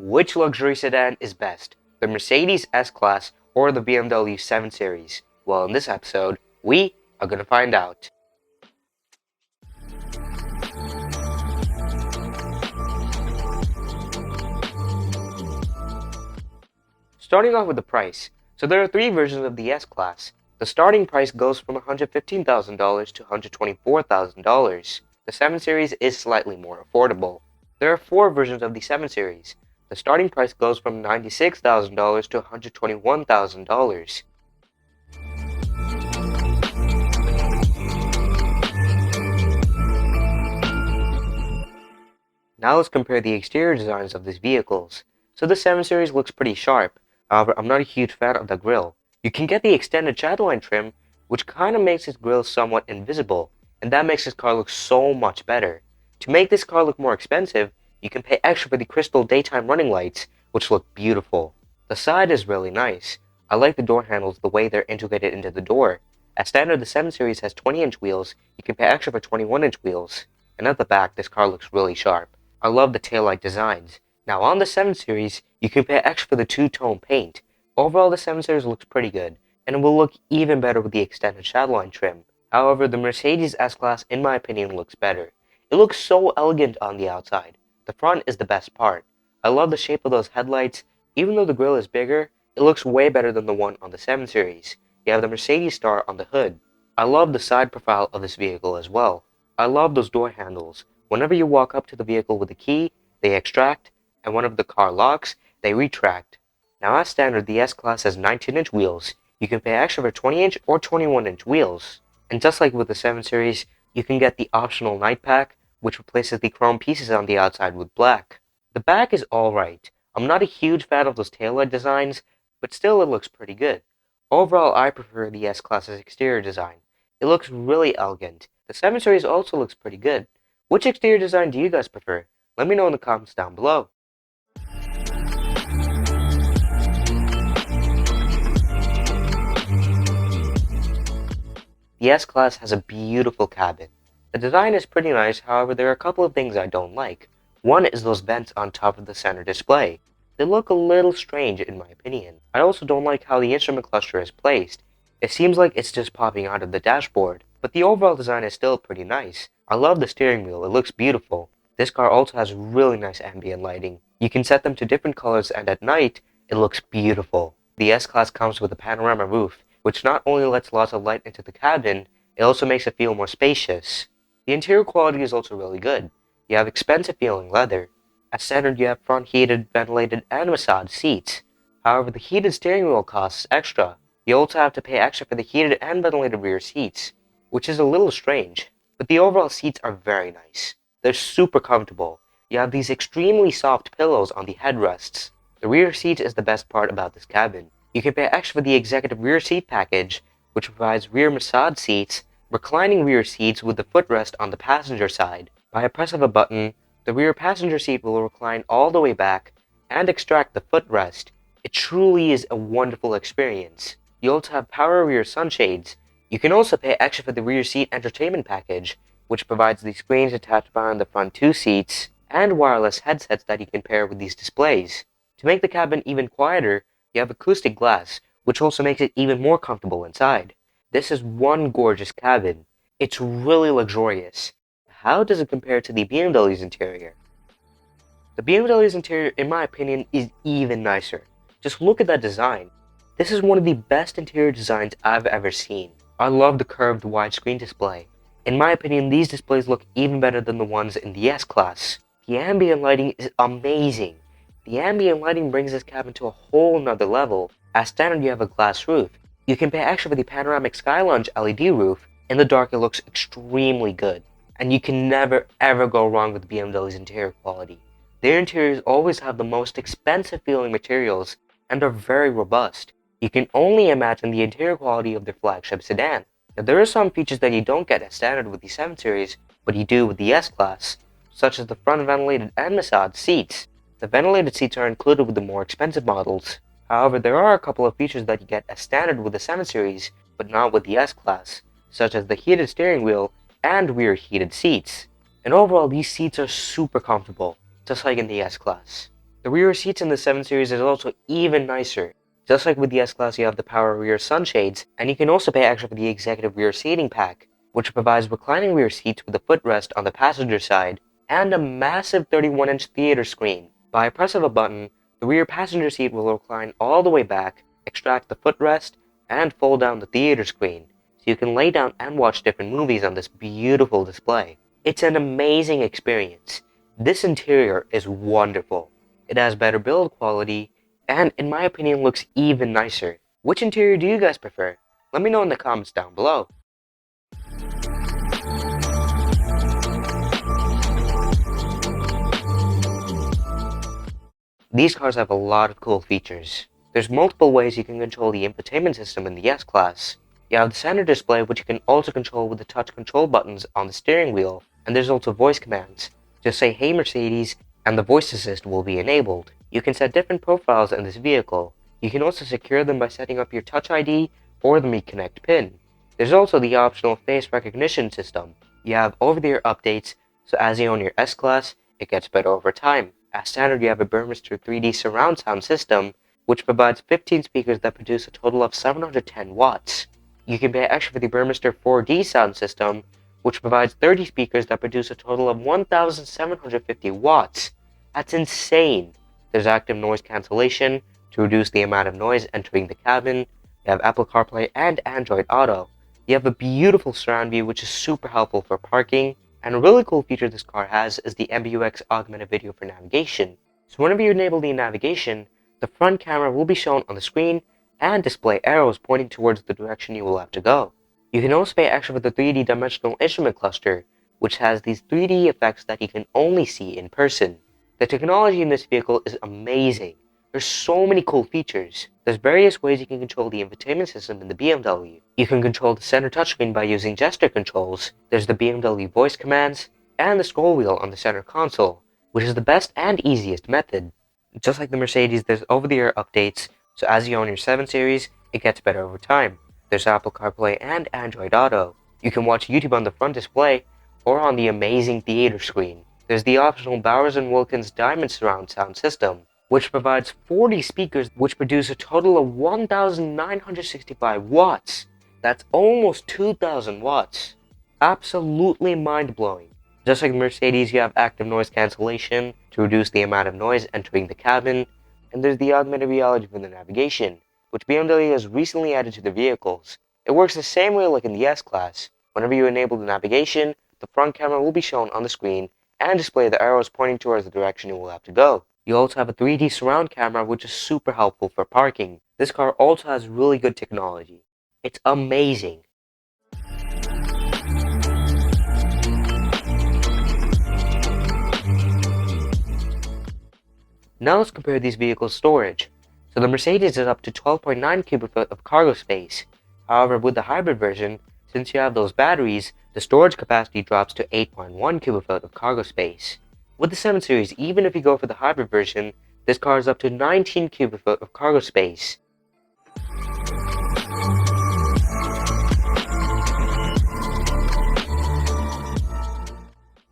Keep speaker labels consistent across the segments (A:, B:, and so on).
A: Which luxury sedan is best, the Mercedes S-Class or the BMW 7 Series? Well, in this episode, we are going to find out. Starting off with the price. So there are three versions of the S-Class. The starting price goes from $115,000 to $124,000. The 7 Series is slightly more affordable. There are four versions of the 7 Series. The starting price goes from $96,000 to $121,000. Now let's compare the exterior designs of these vehicles. So the 7 Series looks pretty sharp. However, I'm not a huge fan of the grille. You can get the extended shadowline trim, which kind of makes this grille somewhat invisible, and that makes this car look so much better. To make this car look more expensive, you can pay extra for the crystal daytime running lights, which look beautiful. The side is really nice. I like the door handles the way they're integrated into the door. As standard, the 7 Series has 20-inch wheels. You can pay extra for 21-inch wheels. And at the back, this car looks really sharp. I love the taillight designs. Now on the 7 Series, you can pay extra for the two-tone paint. Overall, the 7 Series looks pretty good, and it will look even better with the extended shadowline trim. However, the Mercedes S-Class, in my opinion, looks better. It looks so elegant on the outside. The front is the best part. I love the shape of those headlights. Even though the grille is bigger, it looks way better than the one on the 7 Series. You have the Mercedes star on the hood. I love the side profile of this vehicle as well. I love those door handles. Whenever you walk up to the vehicle with a key, they extract, and whenever the car locks, they retract. Now as standard, the S-Class has 19-inch wheels. You can pay extra for 20-inch or 21-inch wheels. And just like with the 7 Series, you can get the optional night pack, which replaces the chrome pieces on the outside with black. The back is alright. I'm not a huge fan of those taillight designs, but still it looks pretty good. Overall, I prefer the S-Class's exterior design. It looks really elegant. The 7 Series also looks pretty good. Which exterior design do you guys prefer? Let me know in the comments down below. The S-Class has a beautiful cabin. The design is pretty nice, however there are a couple of things I don't like. One is those vents on top of the center display. They look a little strange in my opinion. I also don't like how the instrument cluster is placed. It seems like it's just popping out of the dashboard, but the overall design is still pretty nice. I love the steering wheel, it looks beautiful. This car also has really nice ambient lighting. You can set them to different colors and at night, it looks beautiful. The S-Class comes with a panorama roof, which not only lets lots of light into the cabin, it also makes it feel more spacious. The interior quality is also really good. You have expensive feeling leather. As standard, you have front heated, ventilated, and massage seats. However, the heated steering wheel costs extra. You also have to pay extra for the heated and ventilated rear seats, which is a little strange. But the overall seats are very nice. They're super comfortable. You have these extremely soft pillows on the headrests. The rear seat is the best part about this cabin. You can pay extra for the executive rear seat package, which provides rear massage seats, reclining rear seats with the footrest on the passenger side. By a press of a button, the rear passenger seat will recline all the way back and extract the footrest. It truly is a wonderful experience. You also have power rear sunshades. You can also pay extra for the rear seat entertainment package, which provides the screens attached behind the front two seats and wireless headsets that you can pair with these displays. To make the cabin even quieter, you have acoustic glass, which also makes it even more comfortable inside. This is one gorgeous cabin. It's really luxurious. How does it compare to the BMW's interior? The BMW's interior, in my opinion, is even nicer. Just look at that design. This is one of the best interior designs I've ever seen. I love the curved widescreen display. In my opinion, these displays look even better than the ones in the S-Class. The ambient lighting is amazing. The ambient lighting brings this cabin to a whole nother level. As standard, you have a glass roof. You can pay extra for the panoramic sky lounge LED roof. In the dark, it looks extremely good. And you can never ever go wrong with BMW's interior quality. Their interiors always have the most expensive feeling materials and are very robust. You can only imagine the interior quality of their flagship sedan. Now there are some features that you don't get as standard with the 7 Series, but you do with the S-Class, such as the front ventilated and massage seats. The ventilated seats are included with the more expensive models. However, there are a couple of features that you get as standard with the 7 Series, but not with the S-Class, such as the heated steering wheel and rear heated seats. And overall, these seats are super comfortable, just like in the S-Class. The rear seats in the 7 Series is also even nicer. Just like with the S-Class, you have the power rear sunshades, and you can also pay extra for the executive rear seating pack, which provides reclining rear seats with a footrest on the passenger side, and a massive 31-inch theater screen. By a press of a button, the rear passenger seat will recline all the way back, extract the footrest, and fold down the theater screen, so you can lay down and watch different movies on this beautiful display. It's an amazing experience. This interior is wonderful. It has better build quality, and in my opinion looks even nicer. Which interior do you guys prefer? Let me know in the comments down below. These cars have a lot of cool features. There's multiple ways you can control the infotainment system in the S-Class. You have the center display, which you can also control with the touch control buttons on the steering wheel, and there's also voice commands. Just say "Hey Mercedes," and the voice assist will be enabled. You can set different profiles in this vehicle. You can also secure them by setting up your Touch ID or the Me Connect pin. There's also the optional face recognition system. You have over-the-air updates, so as you own your S-Class, it gets better over time. As standard, you have a Burmester 3D surround sound system, which provides 15 speakers that produce a total of 710 watts. You can pay extra for the Burmester 4D sound system, which provides 30 speakers that produce a total of 1,750 watts. That's insane! There's active noise cancellation to reduce the amount of noise entering the cabin. You have Apple CarPlay and Android Auto. You have a beautiful surround view, which is super helpful for parking. And a really cool feature this car has is the MBUX augmented video for navigation. So whenever you enable the navigation, the front camera will be shown on the screen and display arrows pointing towards the direction you will have to go. You can also pay extra for the 3D dimensional instrument cluster, which has these 3D effects that you can only see in person. The technology in this vehicle is amazing. There's so many cool features. There's various ways you can control the infotainment system in the BMW. You can control the center touchscreen by using gesture controls. There's the BMW voice commands, and the scroll wheel on the center console, which is the best and easiest method. Just like the Mercedes, there's over-the-air updates, so as you own your 7 Series, it gets better over time. There's Apple CarPlay and Android Auto. You can watch YouTube on the front display, or on the amazing theater screen. There's the optional Bowers & Wilkins Diamond Surround Sound System, which provides 40 speakers which produce a total of 1,965 watts. That's almost 2,000 watts. Absolutely mind-blowing. Just like Mercedes, you have active noise cancellation to reduce the amount of noise entering the cabin, and there's the augmented reality for the navigation, which BMW has recently added to the vehicles. It works the same way like in the S-Class. Whenever you enable the navigation, the front camera will be shown on the screen and display the arrows pointing towards the direction you will have to go. You also have a 3D surround camera, which is super helpful for parking. This car also has really good technology. It's amazing. Now let's compare these vehicles' storage. So the Mercedes is up to 12.9 cubic foot of cargo space. However, with the hybrid version, since you have those batteries, the storage capacity drops to 8.1 cubic foot of cargo space. With the 7 Series, even if you go for the hybrid version, this car is up to 19 cubic foot of cargo space.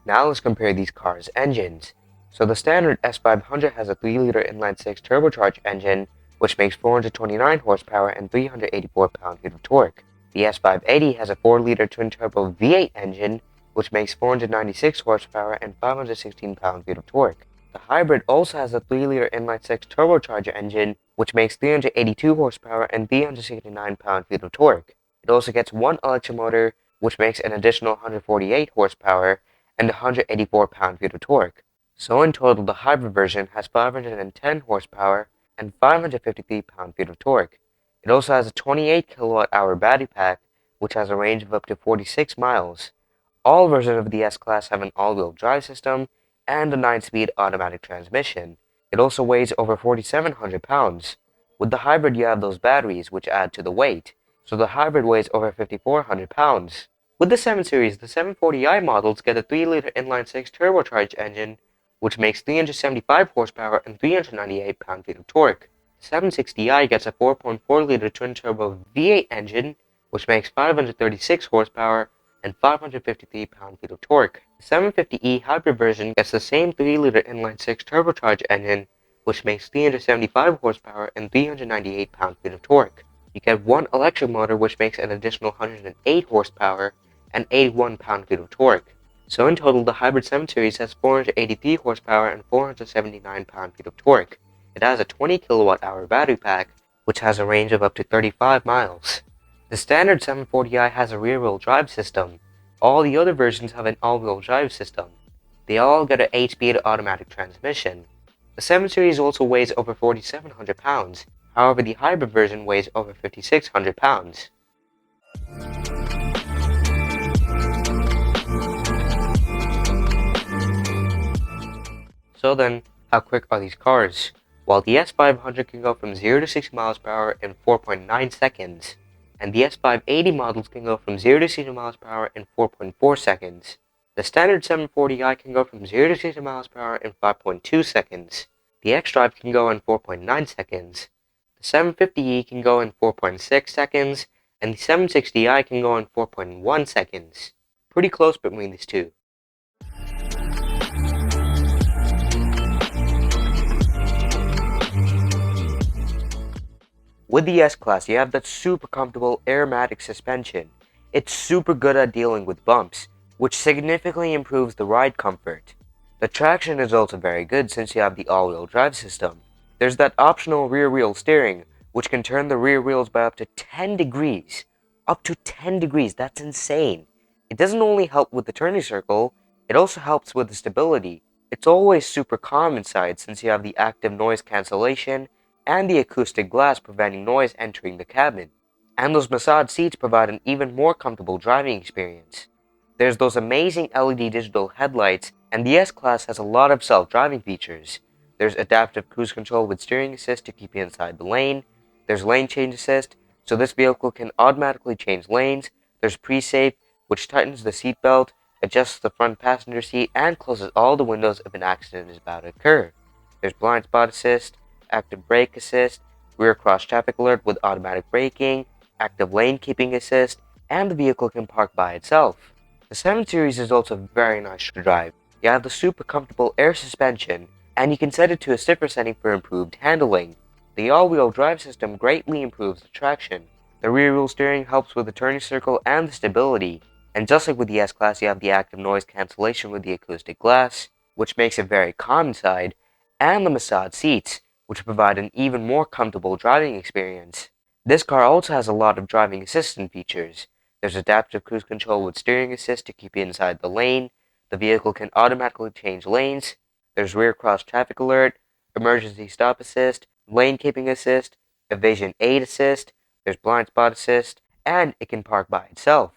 A: Now let's compare these cars' engines. So the standard S500 has a 3-liter inline-6 turbocharged engine, which makes 429 horsepower and 384 pound-feet of torque. The S580 has a 4-liter twin-turbo V8 engine, which makes 496 horsepower and 516 pound-feet of torque. The hybrid also has a 3-liter inline-6 turbocharger engine, which makes 382 horsepower and 369 pound-feet of torque. It also gets one electric motor, which makes an additional 148 horsepower and 184 pound-feet of torque. So in total, the hybrid version has 510 horsepower and 553 pound-feet of torque. It also has a 28 kilowatt-hour battery pack, which has a range of up to 46 miles. All versions of the S-Class have an all-wheel drive system and a 9-speed automatic transmission. It also weighs over 4,700 pounds. With the hybrid, you have those batteries, which add to the weight, so the hybrid weighs over 5,400 pounds. With the 7 Series, the 740i models get a 3-liter inline-6 turbocharged engine, which makes 375 horsepower and 398 pound-feet of torque. The 760i gets a 4.4-liter twin-turbo V8 engine, which makes 536 horsepower and 553 pound-feet of torque. The 750e hybrid version gets the same 3-liter inline-6 turbocharged engine, which makes 375 horsepower and 398 pound-feet of torque. You get one electric motor, which makes an additional 108 horsepower and 81 pound-feet of torque. So in total, the Hybrid 7 Series has 483 horsepower and 479 pound-feet of torque. It has a 20 kilowatt-hour battery pack, which has a range of up to 35 miles. The standard 740i has a rear-wheel drive system. All the other versions have an all-wheel drive system. They all get an 8-speed automatic transmission. The 7 Series also weighs over 4,700 pounds, however the hybrid version weighs over 5,600 pounds. So then, how quick are these cars? While the S500 can go from 0 to 60 miles per hour in 4.9 seconds, and the S580 models can go from 0 to 60 miles per hour in 4.4 seconds. The standard 740i can go from 0 to 60 miles per hour in 5.2 seconds. The X-Drive can go in 4.9 seconds. The 750e can go in 4.6 seconds, and the 760i can go in 4.1 seconds. Pretty close between these two. With the S-Class, you have that super comfortable aromatic suspension. It's super good at dealing with bumps, which significantly improves the ride comfort. The traction is also very good since you have the all-wheel drive system. There's that optional rear-wheel steering, which can turn the rear wheels by up to 10 degrees. Up to 10 degrees, that's insane. It doesn't only help with the turning circle, it also helps with the stability. It's always super calm inside since you have the active noise cancellation and the acoustic glass preventing noise entering the cabin. And those massage seats provide an even more comfortable driving experience. There's those amazing LED digital headlights, and the S-Class has a lot of self-driving features. There's adaptive cruise control with steering assist to keep you inside the lane. There's lane change assist, so this vehicle can automatically change lanes. There's pre-safe, which tightens the seatbelt, adjusts the front passenger seat, and closes all the windows if an accident is about to occur. There's blind spot assist, active brake assist, rear cross traffic alert with automatic braking, active lane keeping assist, and the vehicle can park by itself. The 7 Series is also very nice to drive. You have the super comfortable air suspension, and you can set it to a stiffer setting for improved handling. The all-wheel drive system greatly improves the traction. The rear-wheel steering helps with the turning circle and the stability, and just like with the S-Class, you have the active noise cancellation with the acoustic glass, which makes it very calm inside, and the massage seats, which provide an even more comfortable driving experience. This car also has a lot of driving assistant features. There's adaptive cruise control with steering assist to keep you inside the lane. The vehicle can automatically change lanes. There's rear cross traffic alert, emergency stop assist, lane keeping assist, evasion aid assist, there's blind spot assist, and it can park by itself.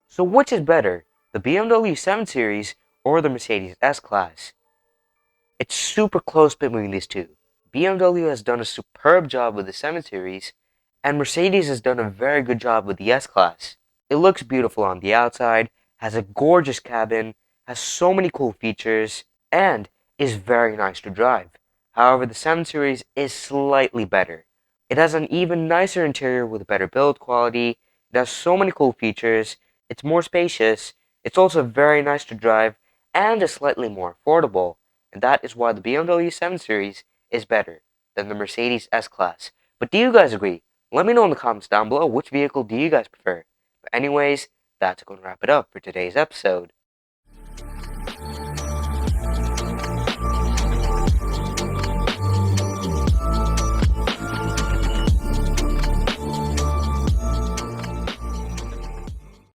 A: So which is better, the BMW 7 Series or the Mercedes S-Class? It's super close between these two. BMW has done a superb job with the 7 Series, and Mercedes has done a very good job with the S-Class. It looks beautiful on the outside, has a gorgeous cabin, has so many cool features, and is very nice to drive. However, the 7 Series is slightly better. It has an even nicer interior with better build quality, it has so many cool features, it's more spacious, it's also very nice to drive, and is slightly more affordable, and that is why the BMW 7 Series is better than the Mercedes S-Class. But do you guys agree? Let me know in the comments down below, which vehicle do you guys prefer? But anyways, that's going to wrap it up for today's episode.